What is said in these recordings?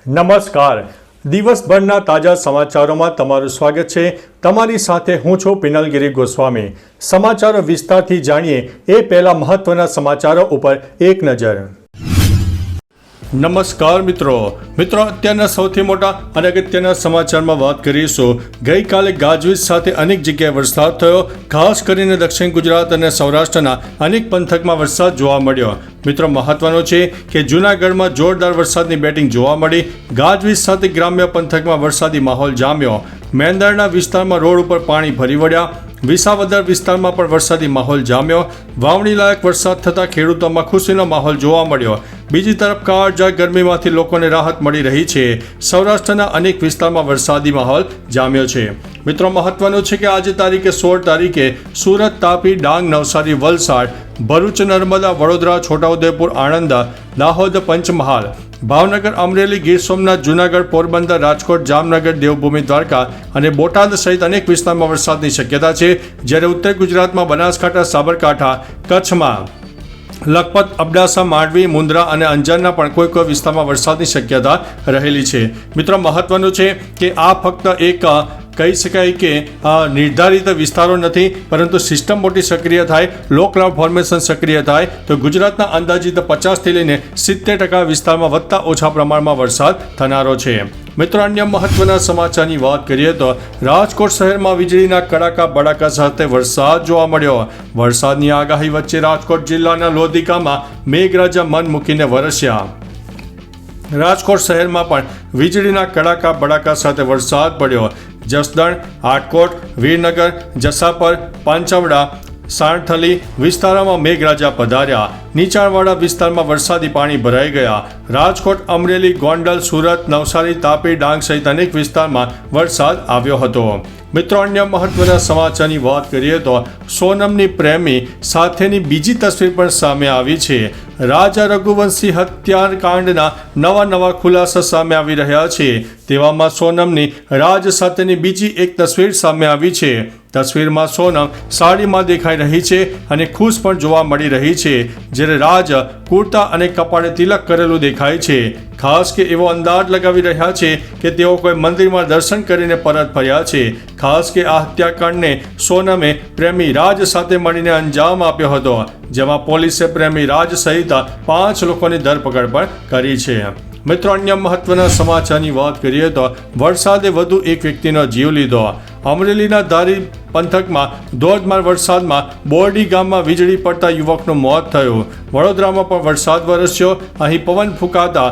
નમસ્કાર. દિવસભરના તાજા સમાચારોમાં તમારું સ્વાગત છે. તમારી સાથે હું છું પિનલગીરી ગોસ્વામી. સમાચારો વિસ્તારથી જાણીએ એ પહેલા મહત્વના સમાચારો ઉપર એક નજર. નમસ્કાર મિત્રો, અત્યારના સૌથી મોટા અને અગત્યના સમાચારમાં વાત કરીશું. ગઈકાલે ગાજવીજ સાથે અનેક જગ્યાએ વરસાદ થયો. ખાસ કરીને દક્ષિણ ગુજરાત અને સૌરાષ્ટ્રના અનેક પંથકમાં વરસાદ જોવા મળ્યો. મિત્રો, મહત્વનું છે કે જૂનાગઢમાં જોરદાર વરસાદની બેટિંગ જોવા મળી. ગાજવીજ સાથે ગ્રામ્ય પંથકમાં વરસાદી માહોલ જામ્યો. મેંદરડા વિસ્તારમાં રોડ ઉપર પાણી ફરી વળ્યા. વિસાવદર વિસ્તારમાં પણ વરસાદી માહોલ જામ્યો. વાવણી લાયક વરસાદ થતાં ખેડૂતોમાં ખુશીનો માહોલ જોવા મળ્યો. બીજી તરફ કાળઝાળ ગરમીમાંથી લોકોને રાહત મળી રહી છે. સૌરાષ્ટ્રના અનેક વિસ્તારમાં વરસાદી માહોલ જામ્યો છે. મિત્રો, મહત્વનું છે કે આજે તારીખે 16 તારીખે સુરત, તાપી, ડાંગ, નવસારી, વલસાડ, ભરૂચ, નર્મદા, વડોદરા, છોટાઉદેપુર, આણંદ, દાહોદ, પંચમહાલ, ભાવનગર, અમરેલી, ગીર સોમનાથ, જૂનાગઢ, પોરબંદર, રાજકોટ, જામનગર, દેવભૂમિ દ્વારકા અને બોટાદ સહિત અનેક વિસ્તારમાં વરસાદની શક્યતા છે. જ્યારે ઉત્તર ગુજરાતમાં બનાસકાંઠા, સાબરકાંઠા, કચ્છમાં લખપત, અબડાસા, માંડવી, મુન્દ્રા અને અંજારના પણ કોઈ વિસ્તારમાં વરસાદની શક્યતા રહેલી છે. મિત્રો, મહત્વનું છે કે આ ફક્ત એક કહી શકાય કે નિર્ધારિત વિસ્તારો નથી, પરંતુ સિસ્ટમ મોટી સક્રિય થાય, લો ક્લાઉડ ફોર્મેશન સક્રિય થાય તો ગુજરાતના અંદાજિત 50થી લઈને 70% વિસ્તારમાં વત્તા ઓછા પ્રમાણમાં વરસાદ થનારો છે. મિત્રો, અન્ય મહત્વના સમાચારની વાત કરીએ તો રાજકોટ શહેરમાં વીજળીના કડાકા બડાકા સાથે વરસાદ જોવા મળ્યો. વરસાદની આગાહી વચ્ચે રાજકોટ જિલ્લાના લોધિકામાં મેઘરાજા મન મૂકીને વરસ્યા. રાજકોટ શહેરમાં પણ વીજળીના કડાકા બડાકા સાથે વરસાદ પડ્યો. જસદણ, આટકોટ, વીરનગર, જસાપર, પાંચવડા, સાણથલી વિસ્તારોમાં મેઘરાજા પધાર્યા. નીચાણવાળા વિસ્તારમાં વરસાદી પાણી ભરાઈ ગયા. રાજકોટ, અમરેલી, ગોંડલ, સુરત, નવસારી, તાપી, ડાંગ સહિત અનેક વિસ્તારમાં વરસાદ આવ્યો હતો. મિત્રો, અન્ય મહત્વના સમાચારની વાત કરીએ તો સોનમની પ્રેમી સાથેની બીજી તસવીર પણ સામે આવી છે. રાજા રઘુવંશી હત્યાકાંડના નવા ખુલાસા સામે આવી રહ્યા છે. તેવામાં સોનમની રાજ સાથેની બીજી એક તસવીર સામે આવી છે. તસવીરમાં સોનમ સાડીમાં દેખાઈ રહી છે અને ખુશ પણ જોવા મળી રહી છે, જ્યારે રાજ કુર્તા અને કપાળે તિલક કરેલું દેખાય છે. ખાસ કે એવો અંદાજ લગાવી રહ્યા છે કે તેઓ કોઈ મંદિરમાં દર્શન કરીને પરત ફર્યા છે. ખાસ કે આ હત્યાકાંડને સોનમે પ્રેમી રાજ સાથે મળીને અંજામ આપ્યો હતો, જેમાં પોલીસે પ્રેમી રાજ સહિત 5 લોકોની ધરપકડ પણ કરી છે. મિત્રો, અન્ય મહત્વના સમાચારની વાત કરીએ તો વરસાદે વધુ એક વ્યક્તિનો જીવ લીધો. અમરેલીના ધારી પંથકમાં ધોધમાર વરસાદમાં બોરડી ગામમાં વીજળી પડતા યુવકનું મોત થયું. વડોદરામાં પણ વરસાદ વરસ્યો. અહીં પવન ફૂંકાતા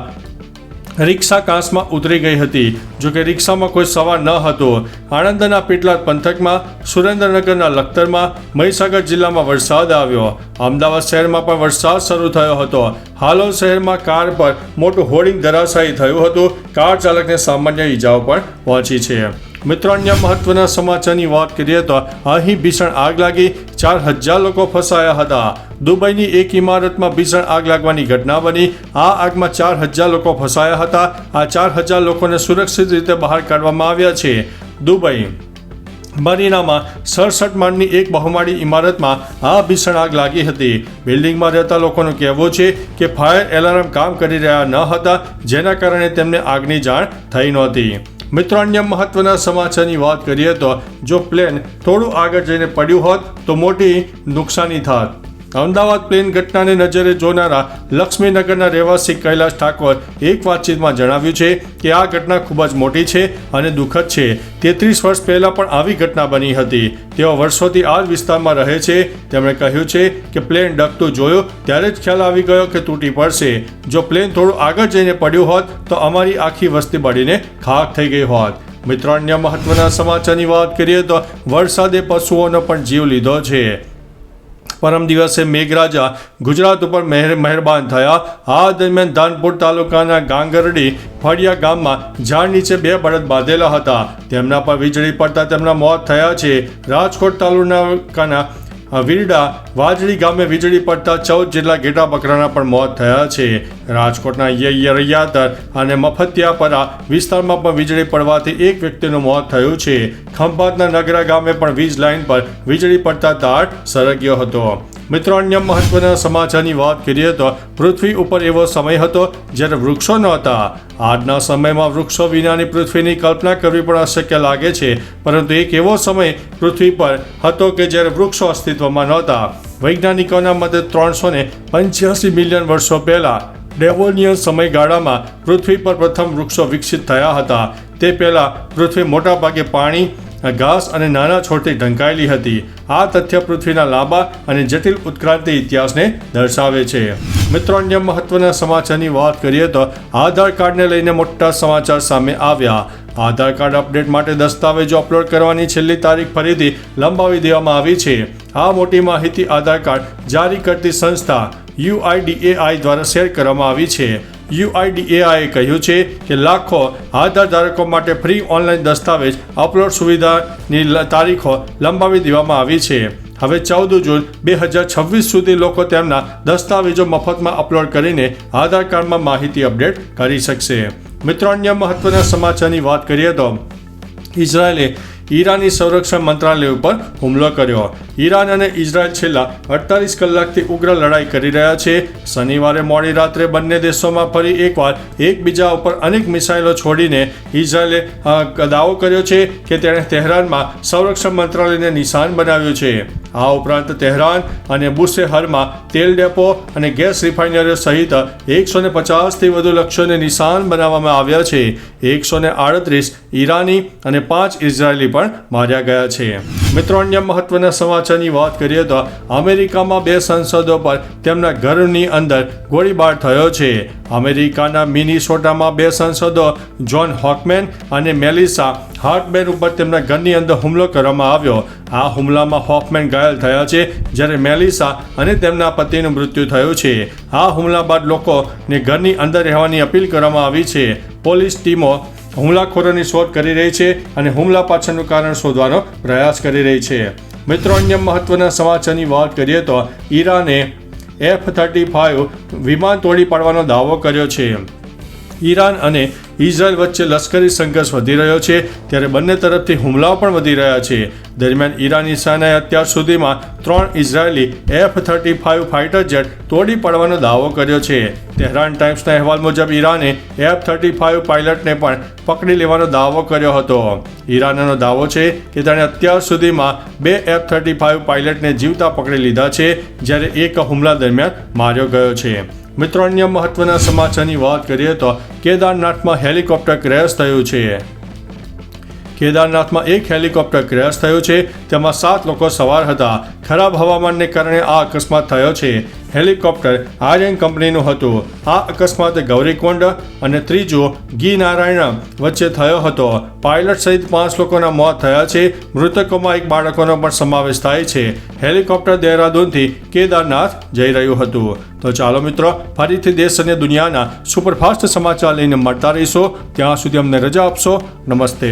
રિક્ષા કાંસમાં ઉતરી ગઈ હતી, જોકે રિક્ષામાં કોઈ સવાર ન હતું. આણંદના પેટલાદ પંથકમાં, સુરેન્દ્રનગરના લખતરમાં, મહીસાગર જિલ્લામાં વરસાદ આવ્યો. અમદાવાદ શહેરમાં પણ વરસાદ શરૂ થયો હતો. હાલોલ શહેરમાં કાર પર મોટું હોર્ડિંગ ધરાશાયી થયું હતું. કાર ચાલકને સામાન્ય ઈજાઓ પણ પહોંચી છે. મિત્રો, અન્ય મહત્વના સમાચારની વાત કરીએ તો અહીં ભીષણ આગ લાગી. 4000 લોકો ફસાયા હતા. દુબઈની એક ઇમારતમાં ભીષણ આગ લાગવાની ઘટના બની. આ આગમાં 4000 લોકો ફસાયા હતા. આ 4000 લોકોને સુરક્ષિત રીતે બહાર કાઢવામાં આવ્યા છે. દુબઈ મરીનામાં 67 માળની એક બહુમાળી ઇમારતમાં આ ભીષણ આગ લાગી હતી. બિલ્ડિંગમાં રહેતા લોકોનું કહેવું છે કે ફાયર એલાર્મ કામ કરી રહ્યા ન હતા, જેના કારણે તેમને આગની જાણ થઈ નહોતી. મિત્રો, અન્ય મહત્વના સમાચારની વાત કરીએ તો જો પ્લેન થોડું આગળ જઈને પડ્યું હોત તો મોટી નુકસાની થાત. અમદાવાદ પ્લેન ઘટનાને નજરે જોનારા લક્ષ્મીનગરના રહેવાસી કૈલાશ ઠાકોર એક વાતચીતમાં જણાવ્યું છે કે આ ઘટના ખૂબ જ મોટી છે અને દુઃખદ છે. 33 વર્ષ પહેલાં પણ આવી ઘટના બની હતી. તેઓ વર્ષોથી આ જ વિસ્તારમાં રહે છે. તેમણે કહ્યું છે કે પ્લેન ડગતું જોયું ત્યારે જ ખ્યાલ આવી ગયો કે તૂટી પડશે. જો પ્લેન થોડું આગળ જઈને પડ્યું હોત તો અમારી આખી વસ્તી બળીને ખાખ થઈ ગઈ હોત. મિત્રો, અન્ય મહત્વના સમાચારની વાત કરીએ તો વરસાદે પશુઓનો પણ જીવ લીધો છે. પરમ દિવસે મેઘરાજા ગુજરાત ઉપર મહેરબાન થયા. આ દરમિયાન ધાનપુર તાલુકાના ગાંગરડી ફળિયા ગામમાં ઝાડ નીચે 2 બળદ બાંધેલા હતા. તેમના પર વીજળી પડતા તેમના મોત થયા છે. રાજકોટ તાલુકાના વીરડા વાજડી ગામે વીજળી પડતા 14 જેટલા ઘેટા બકરાના પણ મોત થયા છે. રાજકોટના રૈયાતર અને મફતિયાપરા વિસ્તારમાં પણ વીજળી પડવાથી એક વ્યક્તિનું મોત થયું છે. ખંભાતના નગરા ગામે પણ વીજ લાઇન પર વીજળી પડતા તાર સરગ્યો હતો. મિત્રો, અન્ય મહત્વના સમાચારની વાત કરીએ તો પૃથ્વી ઉપર એવો સમય હતો જ્યારે વૃક્ષો નહોતા. આજના સમયમાં વૃક્ષો વિનાની પૃથ્વીની કલ્પના કરવી પણ અશક્ય લાગે છે, પરંતુ એક એવો સમય પૃથ્વી પર હતો કે જ્યારે વૃક્ષો અસ્તિત્વમાં નહોતા. વૈજ્ઞાનિકોના મતે 385 મિલિયન વર્ષો પહેલા ડેવોનિયન સમયગાળામાં પૃથ્વી પર પ્રથમ વૃક્ષો વિકસિત થયા હતા. તે પહેલાં પૃથ્વી મોટાભાગે પાણી, ઘાસ અને નાના છોડથી ઢંકાયેલી હતી. આ તથ્ય પૃથ્વીના લાંબા અને જટિલ ઉત્ક્રાંતિ ઇતિહાસને દર્શાવે છે. મિત્રો, અન્ય મહત્વના સમાચારની વાત કરીએ તો આધાર કાર્ડને લઈને મોટા સમાચાર સામે આવ્યા. આધાર કાર્ડ અપડેટ માટે દસ્તાવેજો અપલોડ કરવાની છેલ્લી તારીખ ફરીથી લંબાવી દેવામાં આવી છે. આ મોટી માહિતી આધાર કાર્ડ જારી કરતી સંસ્થા UIDAI દ્વારા શેર કરવામાં આવી છે. UIDAI કહ્યું છે કે લાખો આધાર ધારકો માટે ફ્રી ઓનલાઈન દસ્તાવેજ અપલોડ સુવિધાની તારીખો લંબાવી દેવામાં આવી છે. હવે 14 જૂન 2026 સુધી લોકો તેમના દસ્તાવેજો મફતમાં અપલોડ કરીને આધાર કાર્ડમાં માહિતી અપડેટ કરી શકશે. મિત્રો, અન્ય મહત્વના સમાચારની વાત કરીએ તો ઇઝરાયેલે ઈરાની સંરક્ષણ મંત્રાલય ઉપર હુમલો કર્યો. ઈરાન અને ઇઝરાયલ છેલ્લા 48 કલાકથી ઉગ્ર લડાઈ કરી રહ્યા છે. શનિવારે મોડી રાત્રે બંને દેશોમાં ફરી એકવાર એકબીજા ઉપર અનેક મિસાઇલો છોડીને ઇઝરાયલે દાવો કર્યો છે કે તેણે તહેરાનમાં સંરક્ષણ મંત્રાલયને નિશાન બનાવ્યું છે. આ ઉપરાંત તહેરાન અને બુશેહરમાં તેલ ડેપો અને ગેસ રિફાઇનરીઓ સહિત 150થી વધુ લક્ષ્યોને નિશાન બનાવવામાં આવ્યા છે. 138 ઈરાની અને 5 ઇઝરાયલી પણ માર્યા ગયા છે. મિત્રો, અન્ય મહત્વના સમાચારની વાત કરીએ તો અમેરિકામાં 2 સાંસદો પર તેમના ઘરની અંદર ગોળીબાર થયો છે. અમેરિકાના મિનીસોટામાં 2 સાંસદો જ્હોન હોકમેન અને મેલિસા હાર્ટમેન ઉપર તેમના ઘરની અંદર હુમલો કરવામાં આવ્યો. આ હુમલામાં હોફમેન ઘાયલ થયા છે, જ્યારે મેલિસા અને તેમના પતિનું મૃત્યુ થયું છે. આ હુમલા બાદ લોકોને ઘરની અંદર રહેવાની અપીલ કરવામાં આવી છે. પોલીસ ટીમો હુમલાખોરોની શોધ કરી રહી છે અને હુમલા પાછળનું કારણ શોધવાનો પ્રયાસ કરી રહી છે. મિત્રો, અન્ય મહત્વના સમાચારની વાત કરીએ તો ઈરાને F-35 વિમાન તોડી પાડવાનો દાવો કર્યો છે. ઈરાન અને ઇઝરાયલ વચ્ચે લશ્કરી સંઘર્ષ વધી રહ્યો છે, ત્યારે બંને તરફથી હુમલાઓ પણ વધી રહ્યા છે. દરમિયાન ઈરાની સેનાએ અત્યાર સુધીમાં 3 ઇઝરાયેલી F-35 ફાઇટર જેટ તોડી પાડવાનો દાવો કર્યો છે. તહેરાન ટાઈમ્સના અહેવાલ મુજબ ઈરાને F-35 પાયલટને પણ પકડી લેવાનો દાવો કર્યો હતો. ઈરાનનો દાવો છે કે તેણે અત્યાર સુધીમાં 2 F-35 પાયલટને જીવતા પકડી લીધા છે, જ્યારે એક હુમલા દરમિયાન માર્યો ગયો છે. મિત્રો, અન્ય મહત્વના સમાચારની વાત કરીએ તો કેદારનાથમાં હેલિકોપ્ટર ક્રેશ થયું છે. કેદારનાથમાં એક હેલિકોપ્ટર ક્રેશ થયું છે. તેમાં 7 લોકો સવાર હતા. ખરાબ હવામાનને કારણે આ અકસ્માત થયો છે. હેલિકોપ્ટર આર્યન કંપનીનું હતું. આ અકસ્માત ગૌરીકોંડ અને ત્રીજો ગિરનારાયણ વચ્ચે થયો હતો. પાયલટ સહિત 5 લોકોના મોત થયા છે. મૃતકોમાં એક બાળકોનો પણ સમાવેશ થાય છે. હેલિકોપ્ટર દહેરાદૂનથી કેદારનાથ જઈ રહ્યું હતું. તો ચાલો મિત્રો, ફરીથી દેશ અને દુનિયાના સુપરફાસ્ટ સમાચાર લઈને મળતા રહીશો. ત્યાં સુધી અમને રજા આપશો. નમસ્તે.